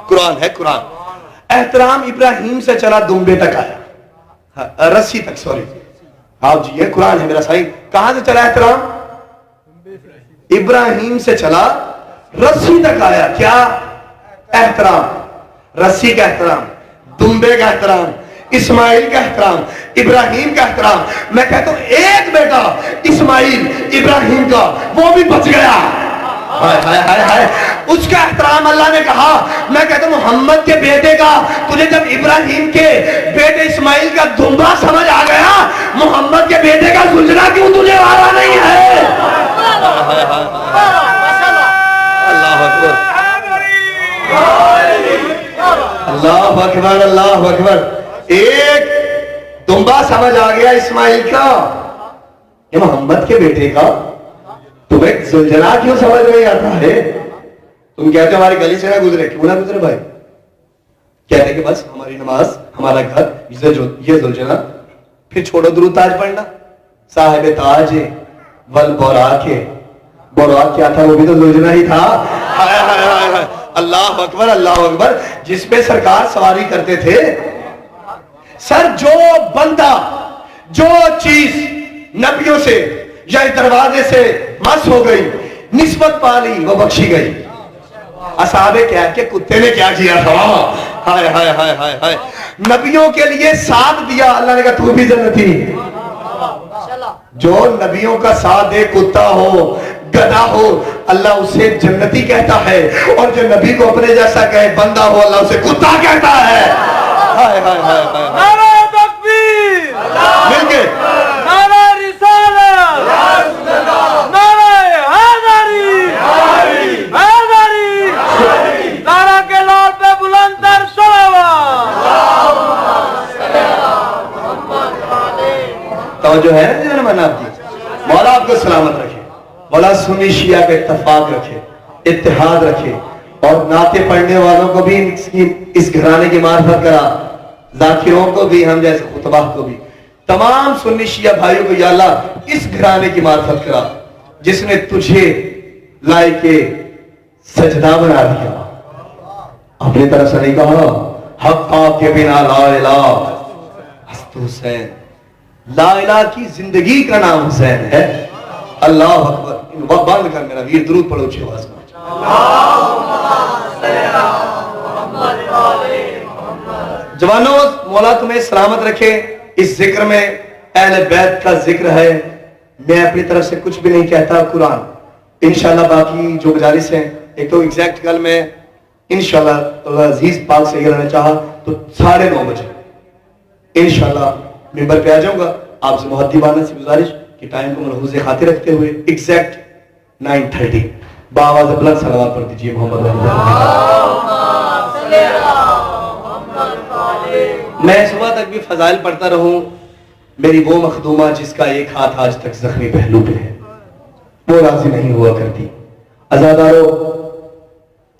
قرآن ہے، قرآن۔ احترام ابراہیم سے چلا دمبے تک آیا، رسی تک، سوری آپ جی، یہ قرآن ہے میرا صحیح۔ کہاں سے چلا احترام؟ ابراہیم سے چلا رسی تک آیا۔ کیا احترام؟ رسی کا احترام، دمبے کا احترام، اسماعیل کا احترام، ابراہیم کا احترام۔ میں کہتا ہوں ایک بیٹا اسماعیل ابراہیم کا، وہ بھی بچ گیا، ہائے ہائے ہائے ہائے، اس کا احترام اللہ نے کہا۔ میں کہتا ہوں محمد کے بیٹے کا، تجھے جب ابراہیم کے بیٹے اسماعیل کا دمبا سمجھ آ گیا، محمد کے بیٹے کا زلجلہ کیوں تجھے آرہا نہیں ہے؟ اللہ اکبر، اللہ اکبر، اللہ اکبر۔ ایک دمبا سمجھ آ گیا اسماعیل کا، یہ محمد کے بیٹے کا، تمہیں زلجلہ کیوں سمجھ نہیں آتا ہے؟ تم کہتے ہو ہماری گلی سے نہ گزرے، کیوں نہ گزرے بھائی؟ کہتے کہ بس ہماری نماز، ہمارا گھر، یہ زلجلہ، پھر چھوڑو درود تاج پڑھنا، صاحب تاج والبراق، براق کیا تھا؟ وہ بھی تو زلجلہ ہی تھا۔ ہائے ہائے ہائے، اللہ اکبر، اللہ اکبر، جس پہ سرکار سواری کرتے تھے۔ سر، جو بندہ، جو چیز نبیوں سے یا اس دروازے سے مس ہو گئی، نسبت پالی، وہ بخشی گئی۔ اصحاب کہف کے کتے نے کیا کیا تھا؟ ہائے ہائے ہائے ہائے ہائے، نبیوں کے لیے ساتھ دیا، اللہ نے کہا تو بھی جنتی۔ جو نبیوں کا ساتھ دے، کتا ہو، گدھا ہو، اللہ اسے جنتی کہتا ہے، اور جو نبی کو اپنے جیسا کہے بندہ ہو، اللہ اسے کتا کہتا ہے۔ ہائے ہائے ہائے ہائے، نعرہ تکبیر، مل کے نعرہ رسالت، نعرہ حیدری، حیدری، نعرہ کے لال پہ بلند تر صلوات۔ توجہ ہے نا جنہوں نے منع کی؟ مولا آپ کو سلامت رکھے، مولا سنی شیعہ کا اتفاق رکھے، اتحاد رکھے، اور نعتیں پڑھنے والوں کو بھی اس گھرانے کی معرفت کرا، ذاکروں کو بھی، ہم جیسے خطبہ کو بھی، تمام سنی شیعہ بھائیوں کو یا اللہ اس گھرانے کی معرفت کرا جس نے تجھے لائے کے سجدہ بنا دیا، اپنی طرف سے نہیں کہا حق کے بنا لا الہ ہست حسین، لا الہ کی زندگی کا نام حسین ہے۔ اللہ اکبر، ان وقت بند کر میرا ویر، درود پڑھو اچھی آواز میں۔ جوانوں، مولا تمہیں سلامت رکھے، اس ذکر میں اہل بیت کا ذکر ہے. میں اپنی طرف سے کچھ بھی نہیں کہتا. قرآن انشاءاللہ باقی جو مجالس ہیں، ایک تو ایگزیکٹ کل میں انشاءاللہ اللہ عزیز پاک سے یہ رہنا چاہا تو 9:30 بجے انشاءاللہ ممبر پہ آ جاؤں گا. آپ سے محتیبانہ سے گزارش کہ ٹائم کو ملحوظ خاطر رکھتے ہوئے ایگزیکٹ 9:30 باواز بلند صلوات پڑھ دیجیے محمد رحمۃ اللہ. میں صبح تک بھی فضائل پڑھتا رہوں. میری وہ مخدومہ جس کا ایک ہاتھ آج تک زخمی پہلو پہ ہے وہ راضی نہیں ہوا کرتی. عزادارو،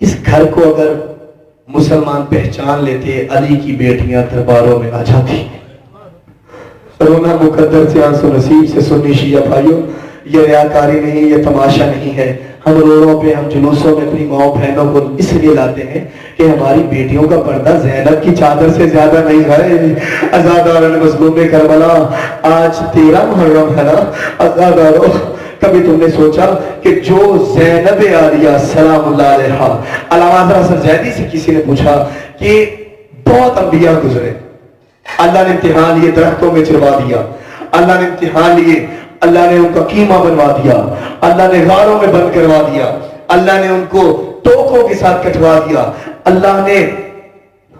اس گھر کو اگر مسلمان پہچان لیتے، علی کی بیٹیاں درباروں میں آ جاتی. رونا مقدر سے آنسو نصیب سے سنی شیعہ بھائیوں، یہ ریاکاری نہیں، یہ تماشا نہیں ہے. ہم روڑوں پہ، ہم جلوسوں میں اپنی ماؤں بہنوں کو اس لیے لاتے ہیں کہ ہماری بیٹیوں کا پردہ زینب کی چادر سے زیادہ نہیں ہے. عزاداران مظلوم کربلا، آج 13 محرم ہے نا. عزادارو، کبھی تم نے سوچا کہ جو زینب عالیہ سلام اللہ علیہا، علامہ حضرت زیدی سے کسی نے پوچھا کہ بہت انبیاء گزرے، اللہ نے امتحان لیے درختوں میں چروا دیا، اللہ نے امتحان لیے، اللہ نے ان کا قیمہ بنوا دیا، اللہ نے غاروں میں بند کروا دیا، اللہ نے ان کو توکوں کے ساتھ کٹوا دیا، اللہ نے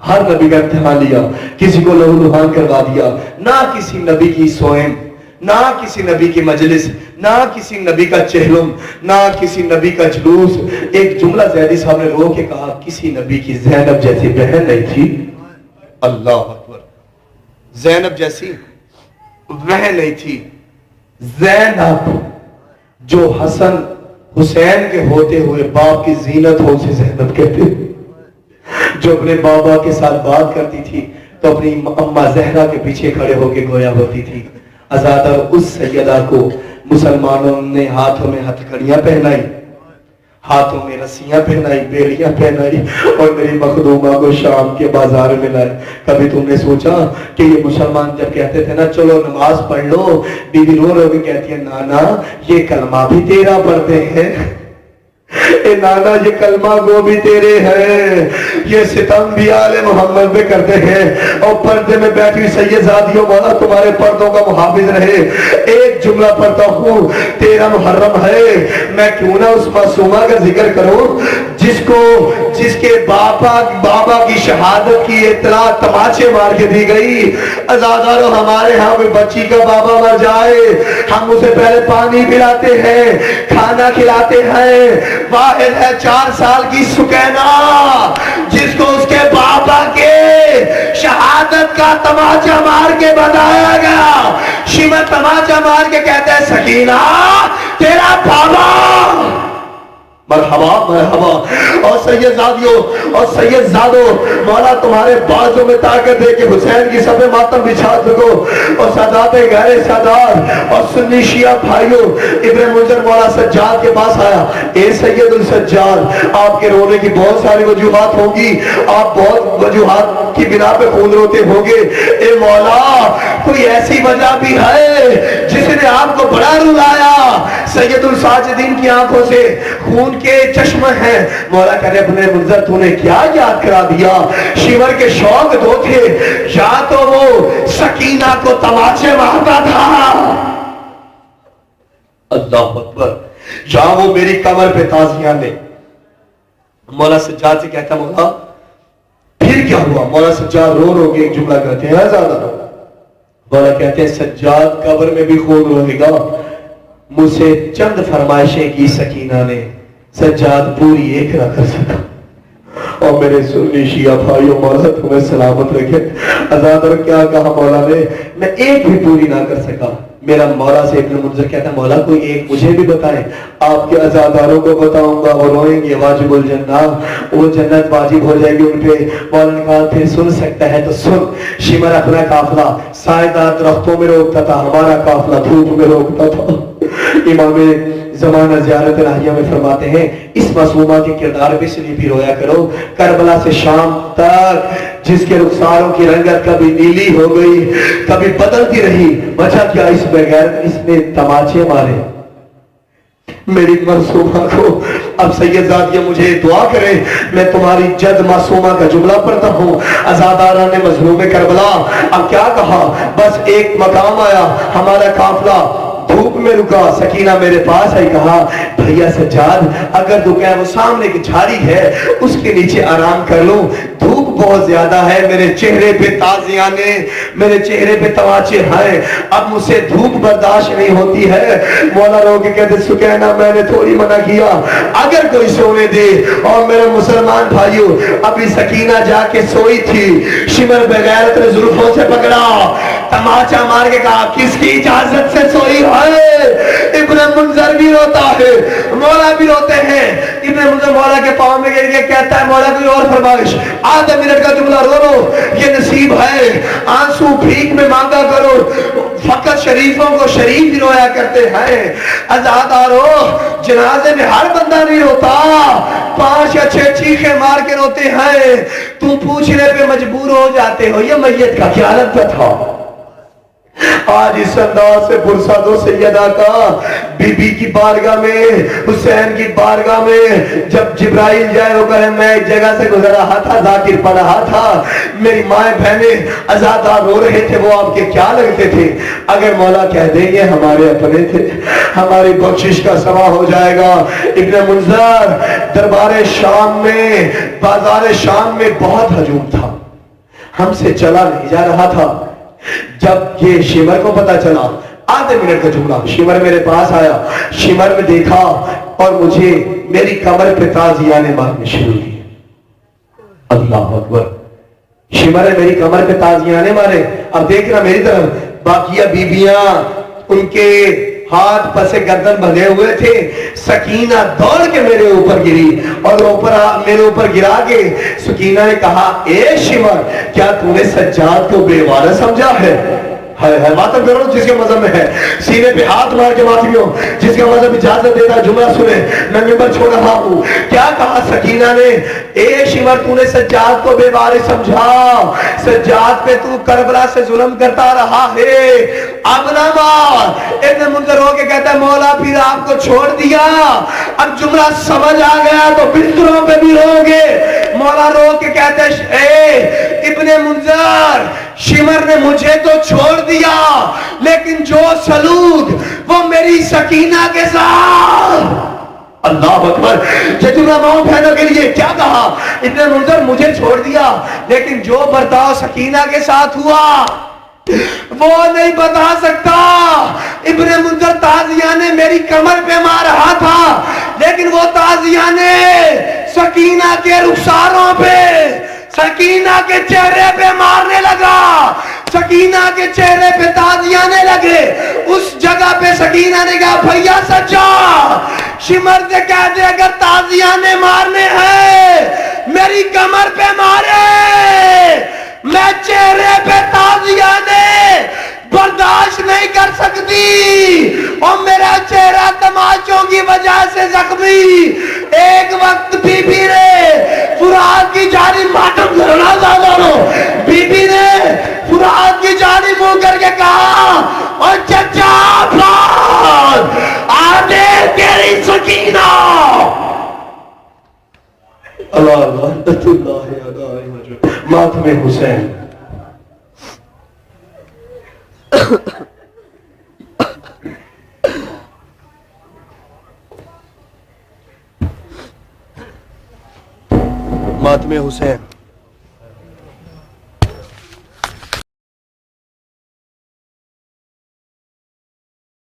ہر نبی کا امتحان لیا، کسی کو لہو لہان کروا دیا. نہ کسی نبی کی سوئم، نہ کسی نبی کی مجلس، نہ کسی نبی کا چہلم، نہ کسی نبی کا جلوس. ایک جملہ زیدی صاحب نے رو کے کہا، کسی نبی کی زینب جیسی بہن نہیں تھی. اللہ اکبر، زینب جیسی بہن نہیں تھی. زینب جو حسن حسین کے ہوتے ہوئے باپ کی زینت ہو اسے زینب کہتے، جو اپنے بابا کے ساتھ بات کرتی تھی تو اپنی اماں زہرا کے پیچھے کھڑے ہو کے گویا ہوتی تھی. آزادہ اس سیدہ کو مسلمانوں نے ہاتھوں میں ہتھ کڑیاں پہنائی، ہاتھوں میں رسیاں پہنائی، بیڑیاں پہنائی اور میری مخدومہ کو شام کے بازار میں لائے. کبھی تم نے سوچا کہ یہ مسلمان جب کہتے تھے نا چلو نماز پڑھ لو، بی بی رو رو کے کہتی ہے نانا یہ کلمہ بھی تیرا پڑھتے ہیں، اے نانا یہ کلمہ گو بھی تیرے ہیں، یہ ستم بھی آل محمد میں کرتے ہیں. اور پردے میں بیٹھی سیدزادیوں، مولا تمہارے پردوں کا محافظ رہے. ایک جملہ پڑھتا ہوں، 13 محرم ہے، میں کیوں نہ اس معصومہ کا ذکر کروں جس کے بابا کی شہادت کی اطلاع تماچے مار کے دی گئی. عزادارو، ہمارے ہاں کوئی بچی کا بابا مر جائے ہم اسے پہلے پانی پلاتے ہیں، کھانا کھلاتے ہیں. واحد ہے 4 سال کی سکینہ جس کو اس کے بابا کے شہادت کا تماچا مار کے بتایا گیا. شیمہ تماچا مار کے کہتے ہیں سکینہ تیرا بابا. مرحبا مرحبا. اور سیدزادیوں اور سیدزادوں، مولا تمہارے بازوں میں طاقت دے کہ حسین کی سب ماتم بچھا سکو. اور سادات غیر سادات اور سنی شیعہ بھائیوں، ابن منذر مولا سجاد کے پاس آیا. اے سید السجاد، آپ کے رونے کی بہت ساری وجوہات ہوں گی، آپ بہت وجوہات کی بنا پہ خون روتے ہوں گے. اے مولا کوئی ایسی وجہ بھی ہے جس نے آپ کو بڑا رلایا؟ سید الساجدین کی آنکھوں سے خون کے چشمہ ہیں. مولا کہنے اپنے منظر تو نے کیا یاد کرا دیا؟ شیور کے شوق دو تھے، یا تو وہ سکینہ کو تماچے مارتا تھا، اللہ اکبر، یا وہ میری کمر پہ تازیاں لے. مولا سجاد سے کہتا مولا پھر کیا ہوا؟ مولا سجاد رو رو کے ایک جملہ کہتے ہیں زیادہ. مولا کہتے ہیں سجاد قبر میں بھی خون روے گا. مجھ سے چند فرمائشیں کی سکینہ نے، سجاد پوری ایک نہ کر سکا. اور میرے سنی شیعہ بھائیوں، مولا تمہیں سلامت رکھے. عزادر کیا کہا مولا نے؟ میں ایک بھی پوری نہ کر سکا. میرا مولا سے ابن منذر کہتا مولا کوئی ایک مجھے بھی بتائیں. آپ کے عزاداروں کو بتاؤں گا وہ روئیں گے، واجب الجنہ، وہ جنت واجب ہو جائے گی ان پہ. مولا نے کہا پھر سن سکتا ہے تو سن. شمر اپنا قافلہ سائیدار درختوں میں روکتا تھا، ہمارا قافلہ دھوپ میں روکتا تھا. امام زمانہ زیارت الہیہ میں فرماتے ہیں اس معصومہ کے کردار پہ اس لیے بھی رویا کرو. کربلا سے شام تک جس کے رخساروں کی رنگت کبھی نیلی ہو گئی کبھی بدلتی رہی، وجہ کیا؟ اس بغیر اس نے تماچے مارے. میری معصومہ کو اب سید زادیہ مجھے دعا کرے. میں تمہاری جد معصومہ کا جملہ پڑھتا ہوں. ازادارہ نے مظلوم کربلا اب کیا کہا؟ بس ایک مقام آیا, ہمارا قافلہ دھوپ میں رکا, سکینہ میرے پاس آئی, کہا بھیا سجاد اگر تو کہ وہ سامنے کی جھاڑی ہے اس کے نیچے آرام کر لوں, دھوپ بہت زیادہ ہے, میرے چہرے پہ تازیانے, میرے چہرے پہ تواچے ہیں, اب مجھ سے دھوپ برداشت نہیں ہوتی ہے. مولا رو کے کہتے سکینہ میں نے تھوڑی منع کیا, اگر کوئی سونے دے. اور میرے مسلمان بھائیوں ابھی سکینہ جا کے سوئی تھی, شمر بغیرت نے زلفوں سے پکڑا, تماچا مار کے کہا کس کی اجازت سے سوئی ہے؟ ابن منذر بھی روتا ہے, مولا بھی روتے ہیں. ابن منذر مولا کے پاؤں میں گر کے کہتا ہے مولا کوئی اور فرمائش, آدھے منٹ کا جملہ رو لو, یہ نصیب ہے, آنسو بھیک میں مانگا کرو, فقط شریفوں کو شریف ہی رویا کرتے ہیں. ازادارو جنازے میں ہر بندہ نہیں روتا, 5 یا 6 چیخیں مار کے روتے ہیں. تم پوچھنے پہ مجبور ہو جاتے ہو یہ میت کا کیا لگتا تھا. آج اس انداز سے پرسا دو سیدہ کا, بی بی کی بارگاہ میں, حسین کی بارگاہ میں جب جبرائیل جائے وہ کہے میں ایک جگہ سے گزر رہا تھا, ذاکر پڑھ رہا تھا, میری مائیں بہنیں ازادار رو رہے تھے, وہ آپ کے کیا لگتے تھے؟ اگر مولا کہہ دیں گے ہمارے اپنے تھے, ہماری بخشش کا سما ہو جائے گا. ابن منذر دربار شام میں, بازار شام میں بہت ہجوم تھا, ہم سے چلا نہیں جا رہا تھا. جب یہ شمر کو پتا چلا, آدھے منٹ کا جملہ, شمر میرے پاس آیا, شمر میں دیکھا اور مجھے میری کمر پہ تازیانے مارنے شروع کی. اللہ اکبر, شمر نے میری کمر پہ تازیانے مارے. اب دیکھنا میری طرف, باقیہ بیبیاں ان کے ہاتھ پسے گردن بندھے ہوئے تھے. سکینہ دوڑ کے میرے اوپر گری اور میرے اوپر گرا کے سکینہ نے کہا اے شمر کیا تو نے سجاد کو بے وارث سمجھا ہے؟ ماتم کرو جس کے مذہب میں ہے, سینے پہ ہاتھ مار کے ماتمیوں جس کا مذہب اجازت دیتا, جملہ سنے, میں ممبر چھوڑ رہا ہوں. کیا کہا سکینہ نے؟ اے شمر تو نے سجاد کو بے وارث سمجھا, سجاد پہ تو کربلا سے ظلم کرتا رہا ہے, اب نہ مار. ابن منذر ہو کے کہتا ہے مولا پھر آپ کو چھوڑ دیا, اب جملہ سمجھ آ گیا تو بستروں پہ بھی رو گے. مولا رو کے کہتے ہیں اے ابن منذر شمر نے مجھے تو چھوڑ دیا لیکن جو سلوک وہ میری سکینہ کے ساتھ. اللہ اکبر. جتنا ماؤں بہنوں کے لیے کیا کہا ابن منذر, مجھے چھوڑ دیا لیکن جو برتاؤ سکینہ کے ساتھ ہوا وہ نہیں بتا سکتا. ابن منذر تازیانے میری کمر پہ مار رہا تھا لیکن وہ تازیانے سکینہ کے رخساروں پہ, سکینہ کے چہرے پہ مارنے لگا, سکینہ کے چہرے پہ تازیانے لگے. اس جگہ پہ سکینہ نے کہا بھیا سچا, شمر سے کہہ دے اگر تازیانے مارنے ہیں میری کمر پہ مارے, میں چہرے پہ تازیانے برداشت نہیں کر سکتی اور میرا چہرہ تماچوں کی وجہ سے زخمی. ایک وقت بی بی نے فرات کی جانب ماتم کرنا زیادہ ہو, بی بی نے فرات کی جانب منہ کر کے کہا اور چچا افراد آدھے تیری سکینہ. اللہ ماتم حسین. ماتم حسین